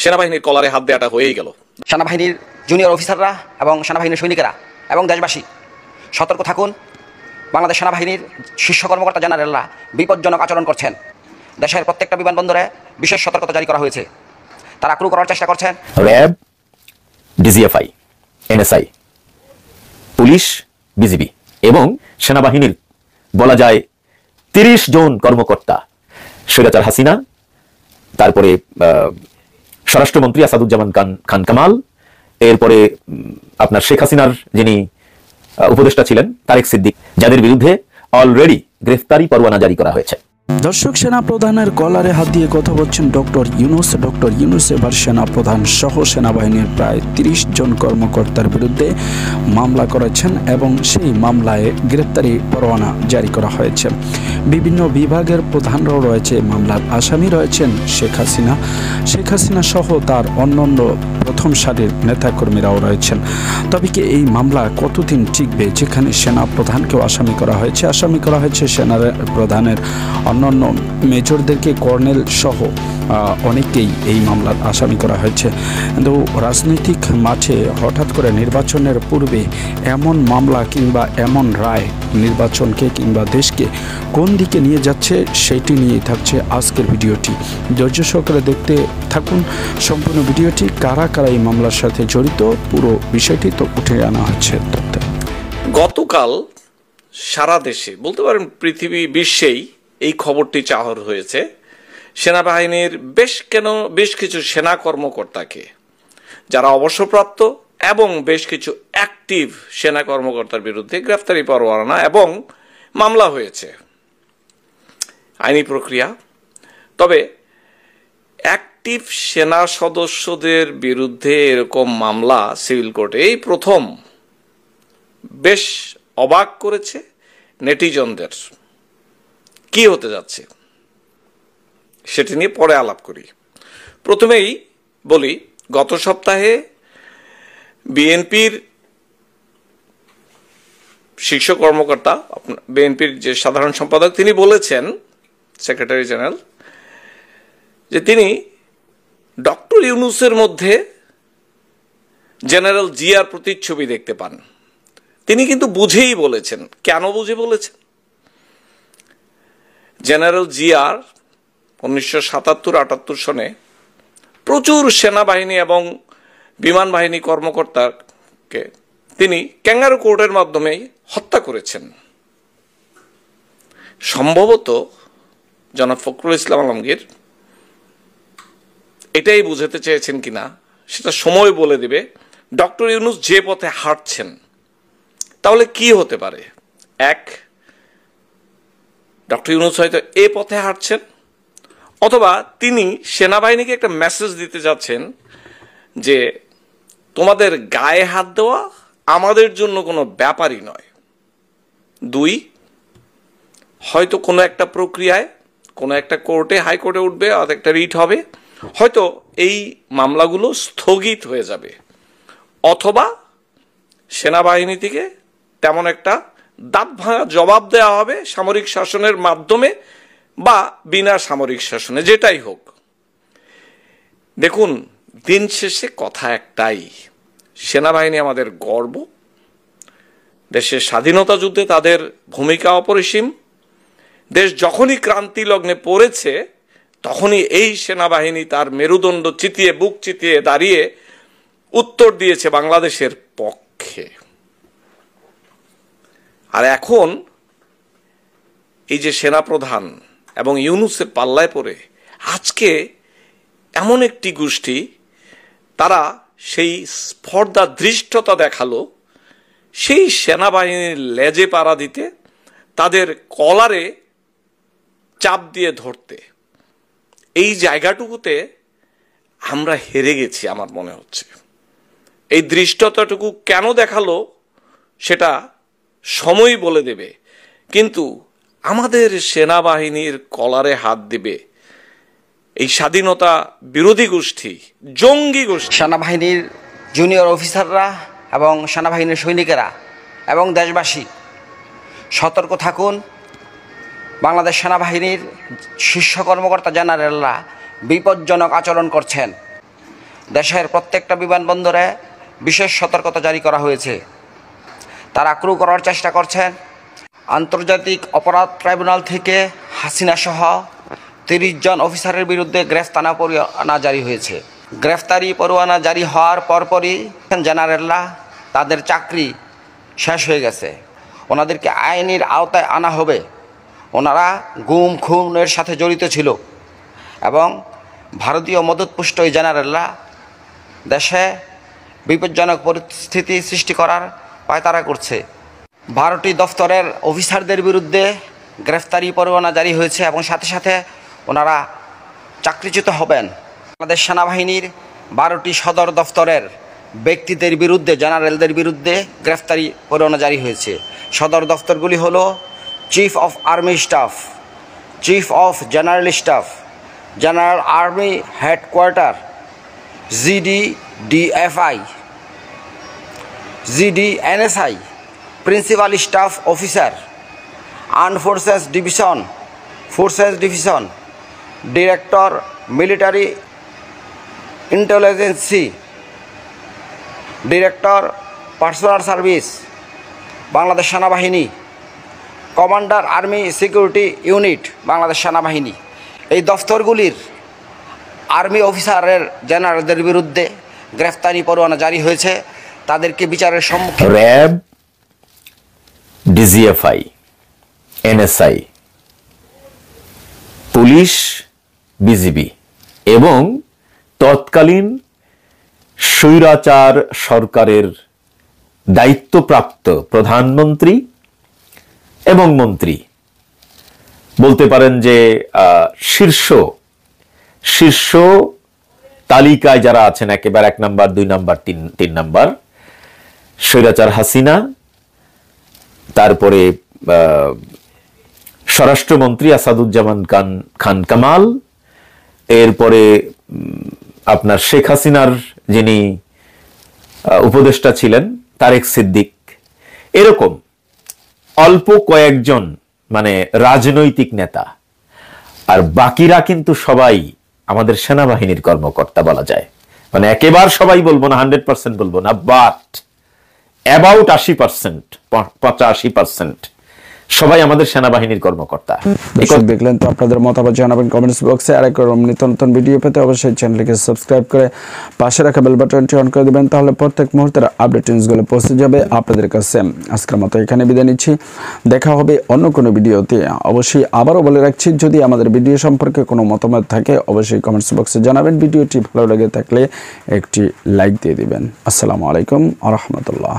সেনাবাহিনীর কলারে হাত দেওয়াটা হয়েই গেল। সেনাবাহিনীর জুনিয়র অফিসাররা এবং সেনাবাহিনীর সৈনিকেরা এবং দেশবাসী সতর্ক থাকুন। বাংলাদেশ সেনাবাহিনীর শীর্ষ কর্মকর্তা জেনারেলরা বিপজ্জনক আচরণ করছেন। দেশের প্রত্যেকটা বিমানবন্দরে বিশেষ সতর্কতা জারি করা হয়েছে। তারা ক্রু করার চেষ্টা করছেন। RAB, DGFI, NSI, police, BGB এবং সেনাবাহিনীর বলা যায় 30 জন কর্মকর্তা, স্বৈরাচার হাসিনা, তারপরে স্বরাষ্ট্রমন্ত্রী আসাদুজ্জামান খান কামাল, এরপরে আপনার শেখ হাসিনার যিনি উপদেষ্টা ছিলেন তারেক সিদ্দিক, যাদের বিরুদ্ধে অলরেডি গ্রেফতারি পরোয়ানা জারি করা হয়েছে। দর্শক, সেনা প্রধানের কলারে হাত দিয়ে কথা বলছেন ডক্টর ইউনূস। ডক্টর ইউনূস এবার সেনা প্রধান সহ সেনাবাহিনীর প্রায় 30 জন কর্মকর্তার বিরুদ্ধে মামলা করেছেন এবং সেই মামলায় গ্রেপ্তারি পরোয়ানা জারি করা হয়েছে। বিভিন্ন বিভাগের প্রধানরাও রয়েছে, মামলার আসামি রয়েছেন শেখ হাসিনা সহ তার অন্যান্য প্রথম সারির নেতাকর্মীরাও রয়েছেন। তবে কি এই মামলা কতদিন টিকবে, যেখানে সেনা প্রধানকেও আসামি করা হয়েছে সেনা প্রধানের অন্যান্য মেজরদেরকে, কর্নেল সহ অনেকেই এই মামলার আসামি করা হয়েছে। কিন্তু রাজনৈতিক মাঠে হঠাৎ করে নির্বাচনের পূর্বে এমন মামলা কিংবা এমন রায় নির্বাচনকে কিংবা দেশকে কোন দিকে নিয়ে যাচ্ছে সেটি নিয়েই থাকছে আজকের ভিডিওটি। ধৈর্য সহকারে দেখতে থাকুন সম্পূর্ণ ভিডিওটি। কারা কারা এই মামলার সাথে জড়িত, পুরো বিষয়টি তো উঠে আনা হচ্ছে। গতকাল সারা দেশে, বলতে পারেন পৃথিবী বিশ্বেই এই খবরটি চাহর হয়েছে। সেনাবাহিনীর বেশ কিছু সেনা কর্মকর্তাকে, যারা অবসরপ্রাপ্ত এবং বেশ কিছু অ্যাক্টিভ সেনা কর্মকর্তার বিরুদ্ধে গ্রেফতারি পরোয়ানা এবং মামলা হয়েছে, আইনি প্রক্রিয়া। তবে অ্যাক্টিভ সেনা সদস্যদের বিরুদ্ধে এরকম মামলা সিভিল কোর্টে এই প্রথম, বেশ অবাক করেছে নেটিজনদের। কি হতে যাচ্ছে সেটি নিয়ে পরে আলাপ করি। প্রথমেই বলি, গত সপ্তাহে বিএনপির শীর্ষ কর্মকর্তা, বিএনপির যে সাধারণ সম্পাদক, তিনি বলেছেন, সেক্রেটারি জেনারেল, যে তিনি ডক্টর ইউনূসের মধ্যে জেনারেল জিয়ার প্রতিচ্ছবি দেখতে পান। তিনি কিন্তু বুঝেই বলেছেন। কেন বুঝে বলেছেন? জেনারেল জিয়ার 1977-78 সনে প্রচুর সেনাবাহিনী এবং বিমান বাহিনী কর্মকর্তাকে তিনি ক্যাঙ্গারু কোর্টের মাধ্যমেই হত্যা করেছেন। সম্ভবত জনাব ফখরুল ইসলাম আলমগীর এটাই বুঝাতে চেয়েছেন কিনা সেটা সময় বলে দিবে। ডক্টর ইউনূস যে পথে হাঁটছেন, তাহলে কি হতে পারে? এক, ডক্টর ইউনূস হয়তো এ পথে হাঁটছেন, অথবা তিনি সেনাবাহিনীকে একটা মেসেজ দিতে যাচ্ছেন যে তোমাদের গায়ে হাত দেওয়া আমাদের জন্য কোনো ব্যাপারই নয়। দুই, হয়তো কোনো একটা প্রক্রিয়ায়, কোনো একটা কোর্টে, হাইকোর্টে উঠবে, আর একটা রিট হবে, হয়তো এই মামলাগুলো স্থগিত হয়ে যাবে, অথবা সেনাবাহিনী থেকে তেমন একটা দাঁত ভাঙা জবাব দেওয়া হবে সামরিক শাসনের মাধ্যমে বা বিনা সামরিক শাসনে, যেটাই হোক। দেখুন, দিন শেষে কথা একটাই, সেনাবাহিনী আমাদের গর্ব, দেশের স্বাধীনতা যুদ্ধে তাদের ভূমিকা অপরিসীম। দেশ যখনই ক্রান্তি লগ্নে পড়েছে, তখনই এই সেনাবাহিনী তার মেরুদণ্ড চিতিয়ে, বুক চিতিয়ে দাঁড়িয়ে উত্তর দিয়েছে বাংলাদেশের পক্ষে। আর এখন এই যে সেনাপ্রধান এবং ইউনূসের পাল্লায় পড়ে আজকে এমন একটি গোষ্ঠী, তারা সেই স্পর্ধা, ধৃষ্টতা দেখালো সেই সেনাবাহিনীর লেজে পাড়া দিতে, তাদের কলারে চাপ দিয়ে ধরতে। এই জায়গাটুকুতে আমরা হেরে গেছি আমার মনে হচ্ছে। এই ধৃষ্টতাটুকু কেন দেখালো সেটা সময় বলে দেবে, কিন্তু আমাদের সেনাবাহিনীর কলারে হাত দিবে এই স্বাধীনতা বিরোধী গোষ্ঠী, জঙ্গি গোষ্ঠী। সেনাবাহিনীর জুনিয়র অফিসাররা এবং সেনাবাহিনীর সৈনিকেরা এবং দেশবাসী সতর্ক থাকুন। বাংলাদেশ সেনাবাহিনীর শীর্ষ কর্মকর্তা জেনারেলরা বিপজ্জনক আচরণ করছেন। দেশের প্রত্যেকটা বিমানবন্দরে বিশেষ সতর্কতা জারি করা হয়েছে। তারা ক্রু করার চেষ্টা করছেন। আন্তর্জাতিক অপরাধ ট্রাইব্যুনাল থেকে হাসিনা সহ 30 জন অফিসারের বিরুদ্ধে গ্রেফতারি পরোয়ানা জারি হয়েছে। গ্রেফতারি পরোয়ানা জারি হওয়ার পরপরই জেনারেলরা তাদের চাকরি শেষ হয়ে গেছে, ওনাদেরকে আইনের আওতায় আনা হবে। ওনারা গুম খুনের সাথে জড়িত ছিল এবং ভারতীয় মদতপুষ্ট ওই জেনারেলরা দেশে বিপজ্জনক পরিস্থিতি সৃষ্টি করার পায়তারা করছে। 12টি দফতরের অফিসারদের বিরুদ্ধে গ্রেফতারি পরোয়ানা জারি হয়েছে এবং সাথে সাথে ওনারা চাকরিচ্যুত হবেন। বাংলাদেশ সেনাবাহিনীর 12টি সদর দফতরের ব্যক্তিদের বিরুদ্ধে, জেনারেলদের বিরুদ্ধে গ্রেফতারি পরোয়ানা জারি হয়েছে। সদর দফতরগুলি হলো chief of army staff, chief of general staff, general army headquarter, GDDFI, GDNSI, principal staff officer, armed forces division, director military intelligence, director personal service, Bangladesh সেনাবাহিনী, commander army security unit, Bangladesh সেনাবাহিনী। এই দফতরগুলির আর্মি অফিসারের জেনারেলদের বিরুদ্ধে গ্রেফতারি পরোয়ানা জারি হয়েছে। তাদেরকে বিচারের সম্মুখীন RAB, DGFI, NSI, police, BGB এবং তৎকালীন স্বৈরাচার সরকারের দায়িত্বপ্রাপ্ত প্রধানমন্ত্রী এবং মন্ত্রী, বলতে পারেন যে শীর্ষ তালিকায় যারা আছেন, একেবারে 1 নাম্বার, 2 নাম্বার, 3 নাম্বার, স্বৈরাচার হাসিনা, তারপরে স্বরাষ্ট্রমন্ত্রী আসাদুজ্জামান খান কামাল, এরপরে আপনার শেখ হাসিনার যিনি উপদেষ্টা ছিলেন তারেক সিদ্দিক, এরকম অল্প কয়েকজন মানে রাজনৈতিক নেতা, আর বাকিরা কিন্তু সবাই আমাদের সেনাবাহিনীর কর্মকর্তা বলা যায়। মানে একেবারে সবাই বলবো না, 100% বলবো না, বাট অ্যাবাউট 80%, 85% সবাই আমাদের সেনাবাহিনীর কর্মকর্তা। দেখলেন তো, আপনাদের মতামত জানাবেন কমেন্টস বক্সে। আর এরকম নিত্য নতুন ভিডিও পেতে অবশ্যই চ্যানেলটিকে সাবস্ক্রাইব করে পাশে রাখা বেল বাটনটি অন করে দেবেন, তাহলে প্রত্যেক মুহূর্তের আপডেট নিউজগুলো পৌঁছে যাবে আপনাদের কাছে। আজকের মতো এখানে বিদায় নিচ্ছি, দেখা হবে অন্য কোনো ভিডিওতে। অবশ্যই আবারও বলে রাখছি, যদি আমাদের ভিডিও সম্পর্কে কোনো মতামত থাকে অবশ্যই কমেন্টস বক্সে জানাবেন। ভিডিওটি ভালো লেগে থাকলে একটি লাইক দিয়ে দিবেন। আসসালামু আলাইকুম ওয়া রাহমাতুল্লাহ।